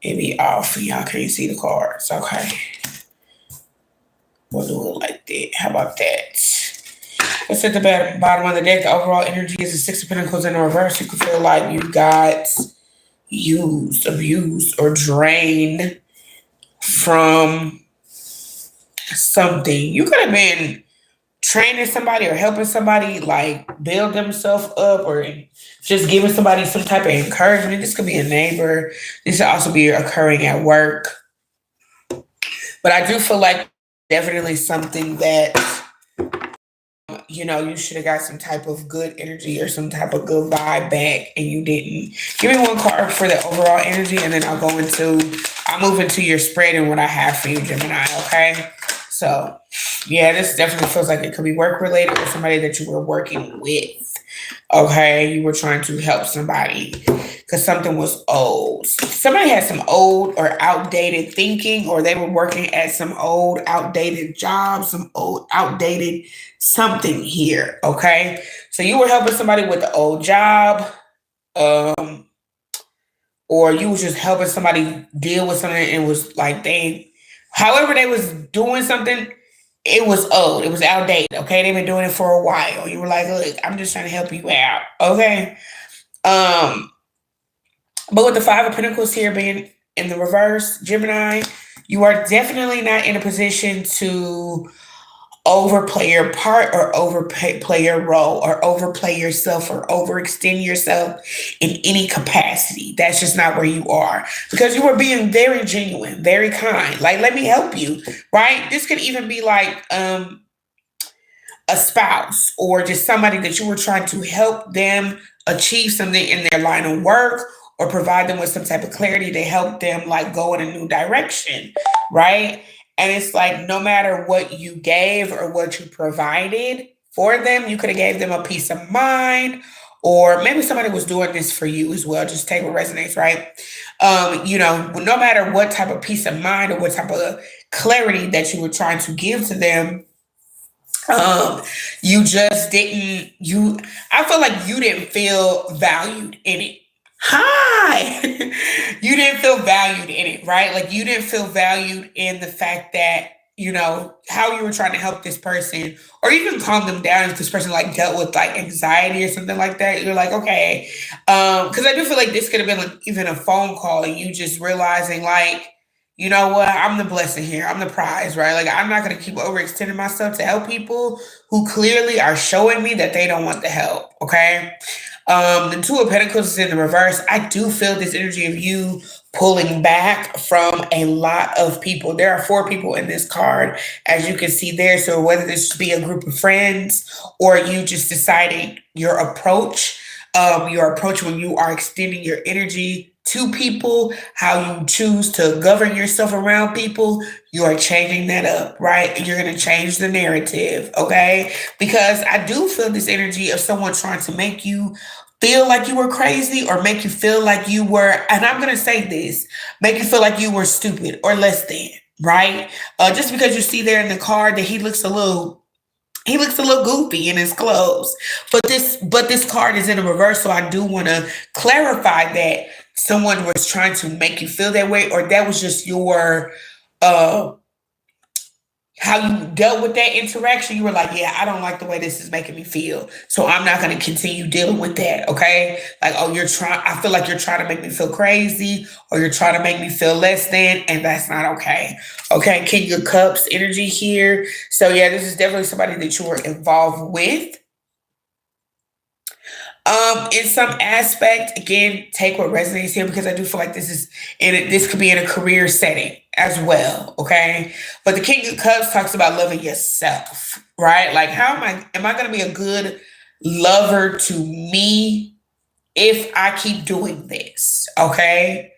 It be off and y'all can't see the cards. Okay. We'll do it like that. How about that? Let's at the bottom of the deck. The overall energy is the Six of Pentacles in the reverse. You can feel like you got used, abused, or drained from something. You could have been training somebody or helping somebody like build themselves up or just giving somebody some type of encouragement. This could be a neighbor. This could also be occurring at work. But I do feel like definitely something that you should have got some type of good energy or some type of good vibe back and you didn't. Give me one card for the overall energy and then I'll move into your spread and what I have for you, Gemini, okay? So, yeah, this definitely feels like it could be work related with somebody that you were working with. Okay, you were trying to help somebody because something was old. Somebody had some old or outdated thinking, or they were working at some old, outdated job, some old, outdated something here. Okay, so you were helping somebody with the old job, or you was just helping somebody deal with something and it was like however they was doing something, it was old. It was outdated. Okay. They've been doing it for a while. You were like, look, I'm just trying to help you out. Okay. Um, but with the Five of Pentacles here being in the reverse, Gemini, you are definitely not in a position to overplay your part or overplay your role or overplay yourself or overextend yourself in any capacity. That's just not where you are because you were being very genuine, very kind. Like, let me help you, right? This could even be like a spouse or just somebody that you were trying to help them achieve something in their line of work or provide them with some type of clarity to help them like go in a new direction, right? And it's like no matter what you gave or what you provided for them, you could have gave them a peace of mind, or maybe somebody was doing this for you as well. Just take what resonates, right? No matter what type of peace of mind or what type of clarity that you were trying to give to them, you just didn't. I feel like you didn't feel valued in it. Hi. You didn't feel valued in it, right? Like you didn't feel valued in the fact that, how you were trying to help this person or even calm them down if this person like dealt with like anxiety or something like that. You're like, okay. Because I do feel like this could have been like even a phone call and you just realizing like, you know what, I'm the blessing here. I'm the prize, right? Like I'm not gonna keep overextending myself to help people who clearly are showing me that they don't want the help. Okay. The Two of Pentacles is in the reverse. I do feel this energy of you pulling back from a lot of people. There are four people in this card, as you can see there. So whether this be a group of friends or you just deciding your approach when you are extending your energy to people, how you choose to govern yourself around people, you are changing that up, right? And you're going to change the narrative, okay? Because I do feel this energy of someone trying to make you feel like you were crazy or make you feel like you were, and I'm going to say this, make you feel like you were stupid or less than, right? Just because you see there in the card that he looks a little goofy in his clothes. But this card is in a reverse, so I do want to clarify that someone was trying to make you feel that way, or that was just your how you dealt with that interaction. You were like, yeah, I don't like the way this is making me feel, so I'm not going to continue dealing with that. Okay, like, oh, I feel like you're trying to make me feel crazy, or you're trying to make me feel less than, and that's not okay. Okay, King of Cups energy here. So yeah, this is definitely somebody that you were involved with. In some aspect, again, take what resonates here because I do feel like this could be in a career setting as well, okay? But the King of Cups talks about loving yourself, right? Like, how am I going to be a good lover to me if I keep doing this, okay?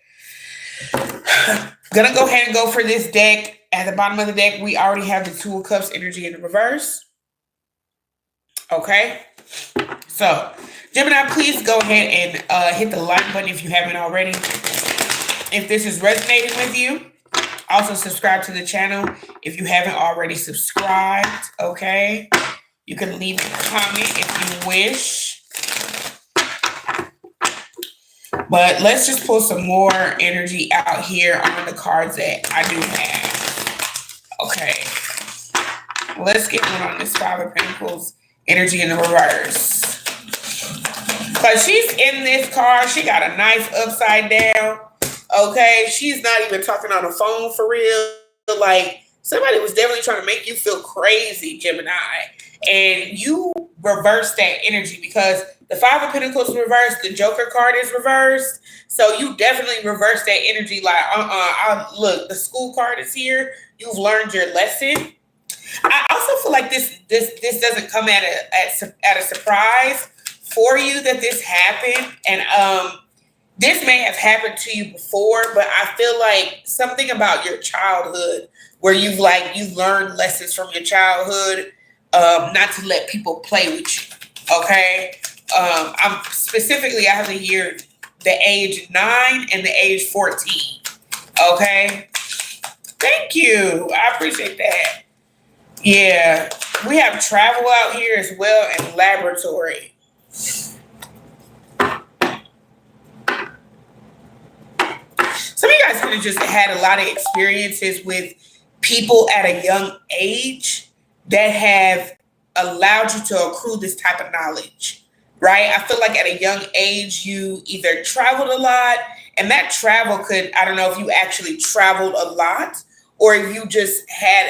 Gonna go ahead and go for this deck. At the bottom of the deck, we already have the Two of Cups energy in the reverse, okay? So, Gemini, please go ahead and hit the like button if you haven't already. If this is resonating with you, also subscribe to the channel if you haven't already subscribed, okay? You can leave a comment if you wish. But let's just pull some more energy out here on the cards that I do have. Okay. Let's get one on this Five of Pentacles energy in the reverse. Because she's in this card. She got a nice upside down. Okay. She's not even talking on the phone for real. Like, somebody was definitely trying to make you feel crazy, Gemini. And you reverse that energy because the Five of Pentacles is reversed, the Joker card is reversed. So you definitely reverse that energy like, look, the school card is here. You've learned your lesson. I also feel like this doesn't come at a surprise for you that this happened. And this may have happened to you before, but I feel like something about your childhood where you've learned lessons from your childhood, not to let people play with you. Okay. I'm specifically, I have to hear the age 9 and the age 14. Okay. Thank you. I appreciate that. Yeah. We have travel out here as well and laboratory. Some of you guys could have just had a lot of experiences with people at a young age that have allowed you to accrue this type of knowledge, right? I feel like at a young age, you either traveled a lot, and that travel could, I don't know if you actually traveled a lot, or if you just have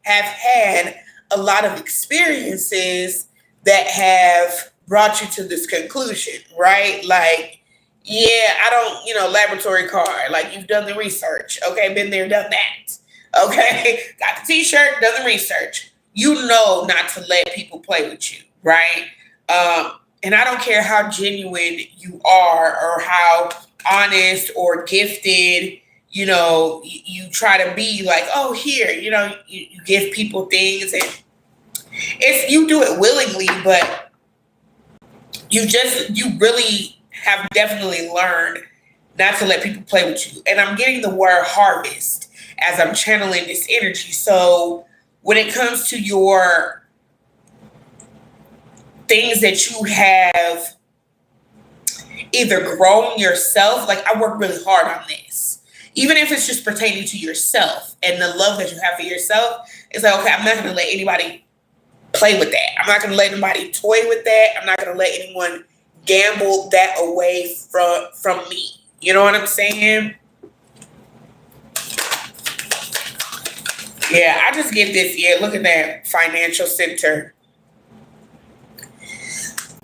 had a lot of experiences that have brought you to this conclusion, right? Like, yeah, I don't, laboratory card, like you've done the research, okay, been there, done that. Okay, got the t-shirt, done the research. You know not to let people play with you, right? And I don't care how genuine you are or how honest or gifted, you try to be like, oh, here, you give people things and you do it willingly, but you really have definitely learned not to let people play with you. And I'm getting the word harvest as I'm channeling this energy. So when it comes to your things that you have either grown yourself, like I work really hard on this, even if it's just pertaining to yourself and the love that you have for yourself, it's like, okay, I'm not going to let anybody play with that. I'm not going to let anybody toy with that. I'm not going to let anyone gamble that away from me. You know what I'm saying? Yeah, I just get this. Yeah, look at that financial center.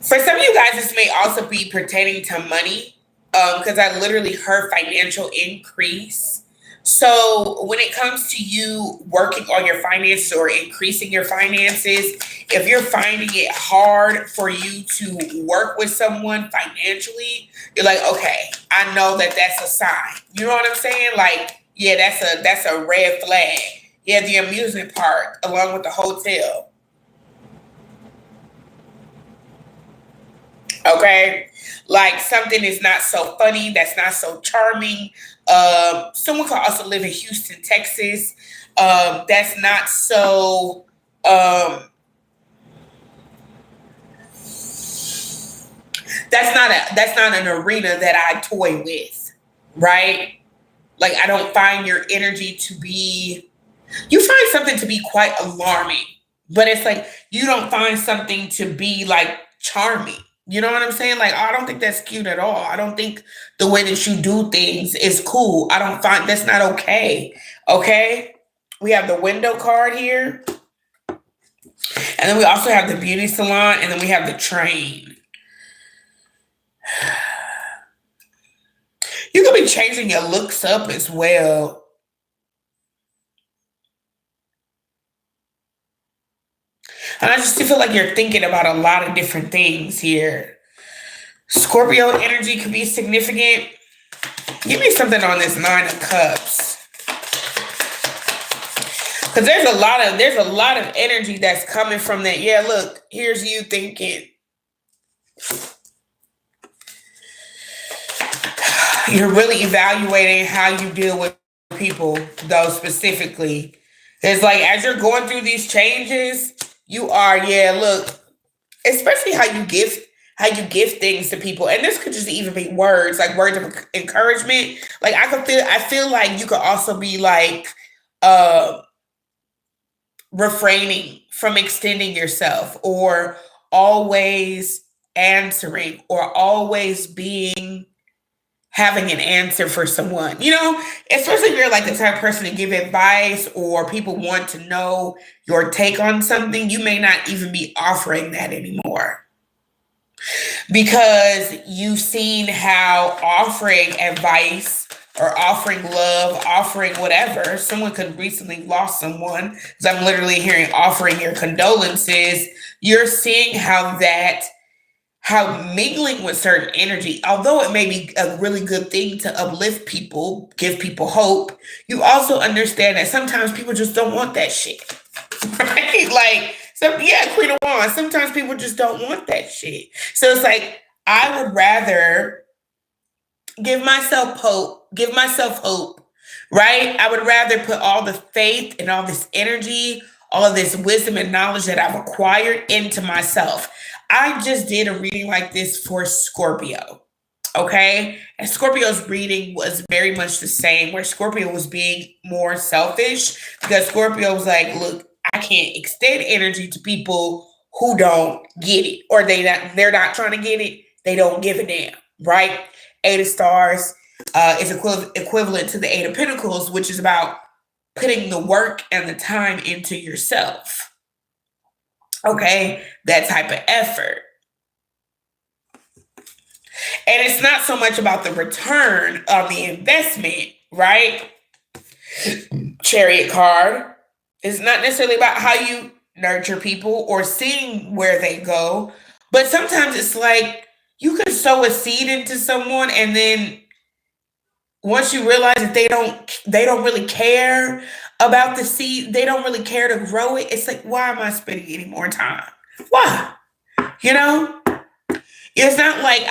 For some of you guys, this may also be pertaining to money, because I literally heard financial increase. So when it comes to you working on your finances or increasing your finances, if you're finding it hard for you to work with someone financially, you're like, okay, I know that that's a sign. You know what I'm saying? Like, yeah, that's a red flag. Yeah, the amusement park along with the hotel. Okay, like something is not so funny, that's not so charming. Someone could also live in Houston, Texas. That's not so. That's not an arena that I toy with, right? Like I don't find your energy to be. You find something to be quite alarming, but it's like you don't find something to be like charming. You know what I'm saying? Like, I don't think that's cute at all. I don't think the way that you do things is cool. I don't find that's not okay. Okay. We have the window card here. And then we also have the beauty salon. And then we have the train. You could be changing your looks up as well. And I just feel like you're thinking about a lot of different things here. Scorpio energy could be significant. Give me something on this 9 of Cups. Because there's a lot of energy that's coming from that. Yeah, look, here's you thinking. You're really evaluating how you deal with people, though, specifically. It's like, as you're going through these changes, you are, yeah, look, especially how how you give things to people. And this could just even be words, like words of encouragement. Like I feel like you could also be like uh refraining from extending yourself, or always answering, or always being having an answer for someone, especially if you're like the type of person to give advice, or people want to know your take on something. You may not even be offering that anymore, because you've seen how offering advice, or offering love, offering whatever. Someone could recently lost someone, because I'm literally hearing offering your condolences. You're seeing how mingling with certain energy, although it may be a really good thing to uplift people, give people hope, you also understand that sometimes people just don't want that shit. Right? Like, yeah, Queen of Wands, sometimes people just don't want that shit. So it's like, I would rather give myself hope, right? I would rather put all the faith and all this energy, all of this wisdom and knowledge that I've acquired into myself. I just did a reading like this for Scorpio. Okay. And Scorpio's reading was very much the same, where Scorpio was being more selfish, because Scorpio was like, look, I can't extend energy to people who don't get it, or they're not trying to get it. They don't give a damn, right? Eight of Stars is equivalent to the Eight of Pentacles, which is about putting the work and the time into yourself. Okay, that type of effort. And it's not so much about the return of the investment, right? Chariot card. It's not necessarily about how you nurture people or seeing where they go, but sometimes it's like you could sow a seed into someone, and then once you realize that they don't really care about the seed, they don't really care to grow it. It's like, why am I spending any more time? Why? You know? It's not like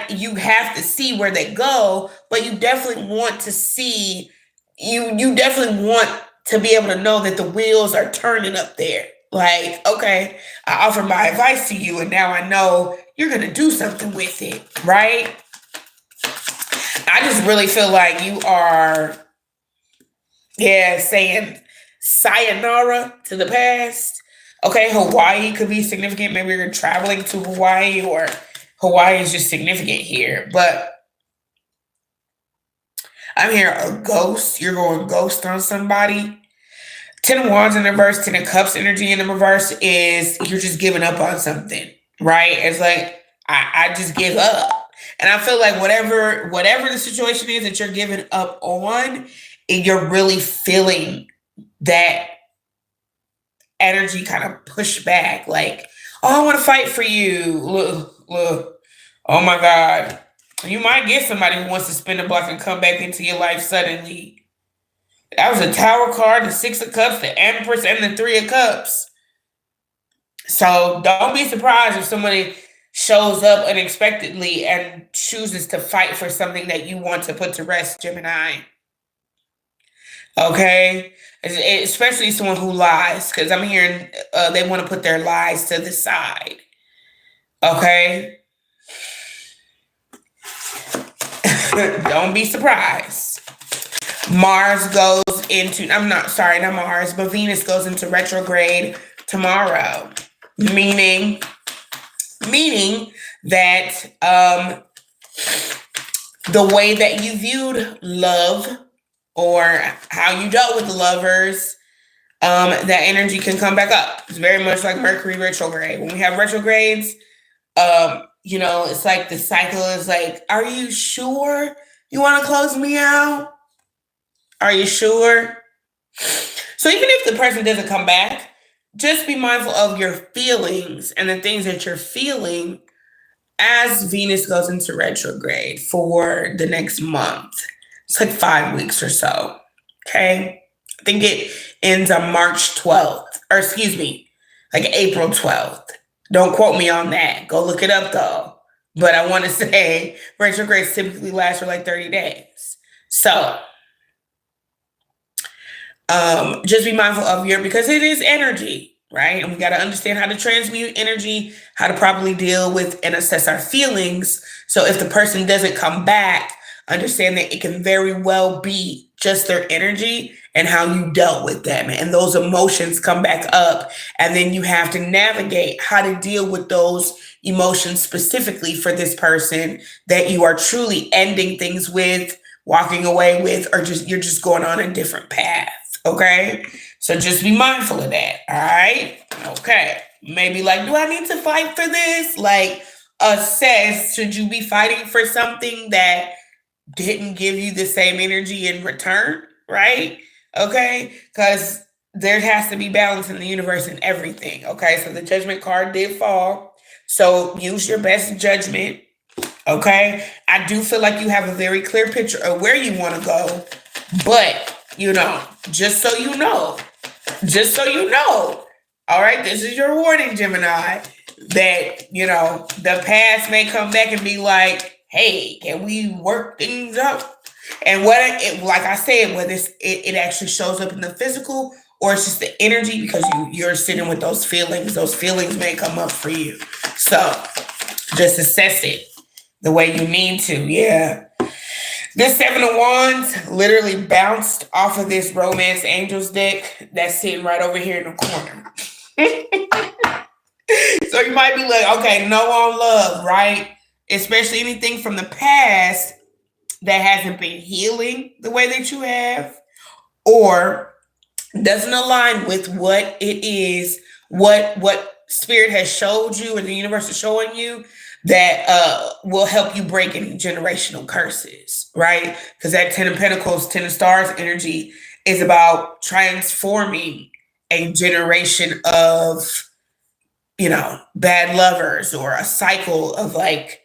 you have to see where they go, but you definitely want to see, you definitely want to be able to know that the wheels are turning up there. Like, okay, I offer my advice to you, and now I know you're gonna do something with it, right? I just really feel like you are, yeah, saying sayonara to the past. Okay, Hawaii could be significant. Maybe you're traveling to Hawaii, or Hawaii is just significant here. But I'm hearing a ghost. You're going ghost on somebody. Ten of Wands in the reverse, Ten of Cups energy in the reverse is you're just giving up on something, right? It's like, I just give up. And I feel like whatever the situation is that you're giving up on, and you're really feeling that energy kind of push back, like, oh, I want to fight for you. Look, oh my God. You might get somebody who wants to spin the block and come back into your life suddenly. That was a Tower card, the Six of Cups, the Empress, and the Three of Cups. So don't be surprised if somebody shows up unexpectedly and chooses to fight for something that you want to put to rest, Gemini. Okay? Especially someone who lies, because I'm hearing they want to put their lies to the side. Okay? Don't be surprised. Mars goes into, not Mars, but Venus goes into retrograde tomorrow. Meaning that the way that you viewed love, or how you dealt with the lovers, that energy can come back up. It's very much like Mercury retrograde. When we have retrogrades, it's like the cycle is like, are you sure you want to close me out? Are you sure? So even if the person doesn't come back, just be mindful of your feelings and the things that you're feeling as Venus goes into retrograde for the next month. It's like 5 weeks or so. Okay? I think it ends on March 12th. Or excuse me, like April 12th. Don't quote me on that. Go look it up though. But I want to say retrogrades typically last for like 30 days. So just be mindful of because it is energy. right? And we got to understand how to transmute energy, how to properly deal with and assess our feelings. So if the person doesn't come back, understand that it can very well be just their energy and how you dealt with them. And those emotions come back up. And then you have to navigate how to deal with those emotions specifically for this person that you are truly ending things with, walking away with, or just you're just going on a different path. Okay. So just be mindful of that. All right. Okay. Maybe like, do I need to fight for this? Like, assess, should you be fighting for something that didn't give you the same energy in return? Right. Okay. Because there has to be balance in the universe and everything. Okay. So the judgment card did fall. So use your best judgment. Okay. I do feel like you have a very clear picture of where you want to go. But, just so you know, all right, this is your warning, Gemini, that, the past may come back and be like, hey, can we work things out? And like I said, whether it actually shows up in the physical or it's just the energy because you're sitting with those feelings may come up for you. So just assess it the way you need to. Yeah. This Seven of Wands literally bounced off of this Romance Angels deck that's sitting right over here in the corner. So you might be like, okay, no on love, right? Especially anything from the past that hasn't been healing the way that you have, or doesn't align with what it is, what spirit has showed you or the universe is showing you that will help you break any generational curses, right? Because that 10 of Pentacles, 10 of Stars energy is about transforming a generation of, bad lovers or a cycle of like,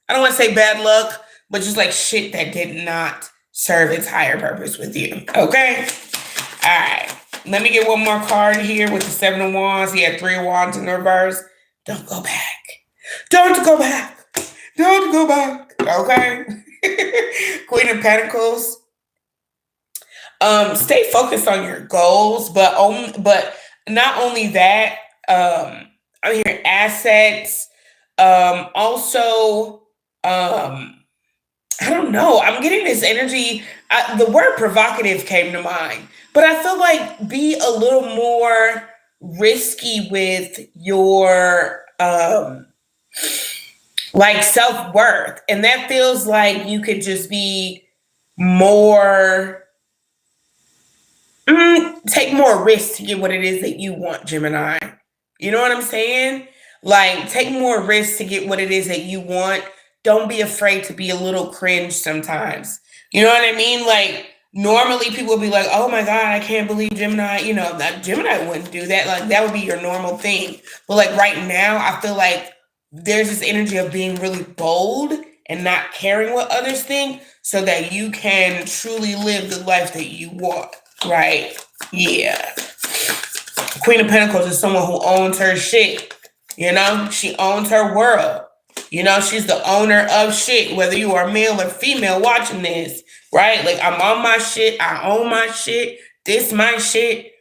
I don't want to say bad luck, but just like shit that did not serve its higher purpose with you. Okay? All right. Let me get one more card here with the Seven of Wands. He had 3 of Wands in the reverse. Don't go back. Don't go back. Don't go back. Okay? Queen of Pentacles. Stay focused on your goals, but not only that, I'm hearing assets. Also, I don't know. I'm getting this energy. The word provocative came to mind, but I feel like be a little more risky with your like self-worth. And that feels like you could just be more, take more risks to get what it is that you want, Gemini. You know what I'm saying? Like, take more risks to get what it is that you want. Don't be afraid to be a little cringe sometimes. You know what I mean? Like, normally people will be like, oh my God, I can't believe Gemini. That Gemini wouldn't do that. Like, that would be your normal thing. But like right now, I feel like there's this energy of being really bold and not caring what others think so that you can truly live the life that you want, right? Yeah. Queen of Pentacles is someone who owns her shit. She owns her world. She's the owner of shit, whether you are male or female watching this, right? Like, I'm on my shit. I own my shit. This my shit.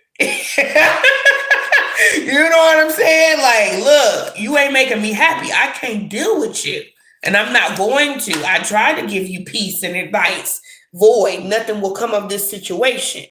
You know what I'm saying? Like, look, you ain't making me happy. I can't deal with you. And I'm not going to. I try to give you peace and advice. Void. Nothing will come of this situation.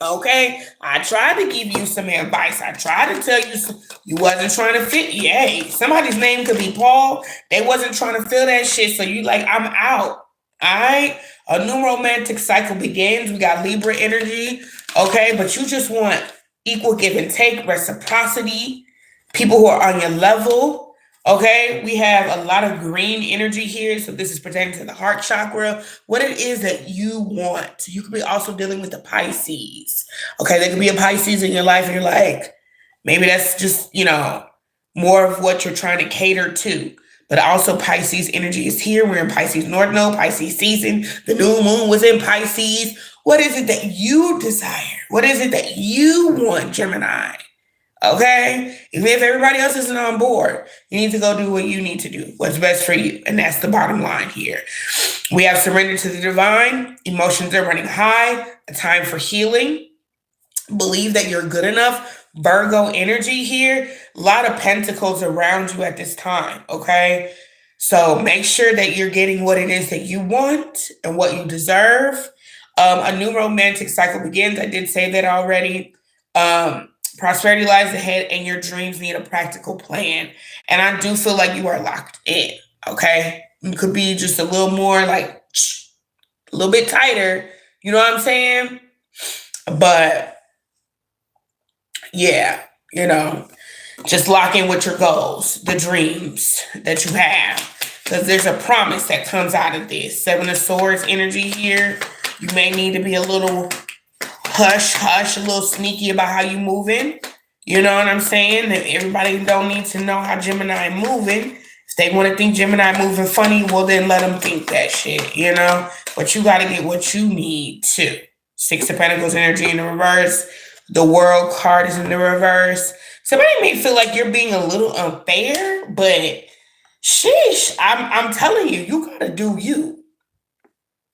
Okay? I tried to give you some advice. I tried to tell you you wasn't trying to fit. Hey, somebody's name could be Paul. They wasn't trying to feel that shit. So you like, I'm out. All right? A new romantic cycle begins. We got Libra energy. Okay? But you just want equal give and take, reciprocity, people who are on your level. Okay, we have a lot of green energy here. So this is pertaining to the heart chakra. What it is that you want. You could be also dealing with the Pisces. Okay, there could be a Pisces in your life and you're like, maybe that's just, more of what you're trying to cater to. But also Pisces energy is here. We're in Pisces North Node, Pisces season. The new moon was in Pisces. What is it that you desire? What is it that you want, Gemini? Okay? Even if everybody else isn't on board, you need to go do what you need to do. What's best for you. And that's the bottom line here. We have surrender to the divine. Emotions are running high. A time for healing. Believe that you're good enough. Virgo energy here. A lot of pentacles around you at this time, okay? So make sure that you're getting what it is that you want and what you deserve. A new romantic cycle begins. I did say that already. Prosperity lies ahead, and your dreams need a practical plan. And I do feel like you are locked in, okay? You could be just a little more like a little bit tighter, you know what I'm saying? But yeah, just lock in with your goals, the dreams that you have. Because there's a promise that comes out of this. Seven of Swords energy here. You may need to be a little hush, a little sneaky about how you moving. You know what I'm saying? Everybody don't need to know how Gemini moving. If they want to think Gemini moving funny, well, then let them think that shit, But you got to get what you need, too. Six of Pentacles energy in the reverse. The World card is in the reverse. Somebody may feel like you're being a little unfair, but sheesh, I'm telling you, you got to do you.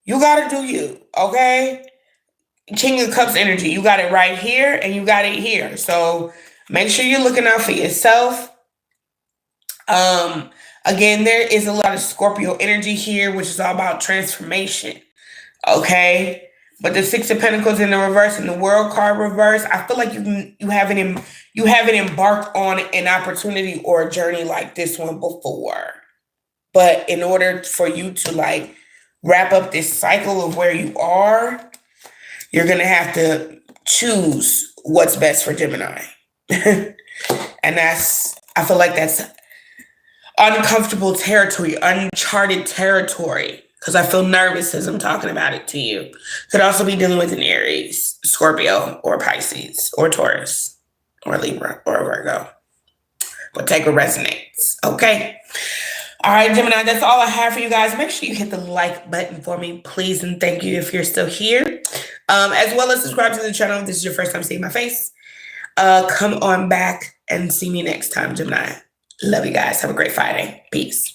You got to do you, okay? King of Cups energy. You got it right here and you got it here. So make sure you're looking out for yourself. Again, there is a lot of Scorpio energy here, which is all about transformation. Okay. But the Six of Pentacles in the reverse and the World card reverse, I feel like you haven't embarked on an opportunity or a journey like this one before. But in order for you to wrap up this cycle of where you are, you're going to have to choose what's best for Gemini. And I feel like that's uncomfortable territory, uncharted territory, because I feel nervous as I'm talking about it to you. Could also be dealing with an Aries, Scorpio, or Pisces, or Taurus, or Libra, or Virgo. But take what resonates, okay? All right, Gemini, that's all I have for you guys. Make sure you hit the like button for me, please, and thank you if you're still here. As well as subscribe to the channel if this is your first time seeing my face. Come on back and see me next time, Gemini. Love you guys. Have a great Friday. Peace.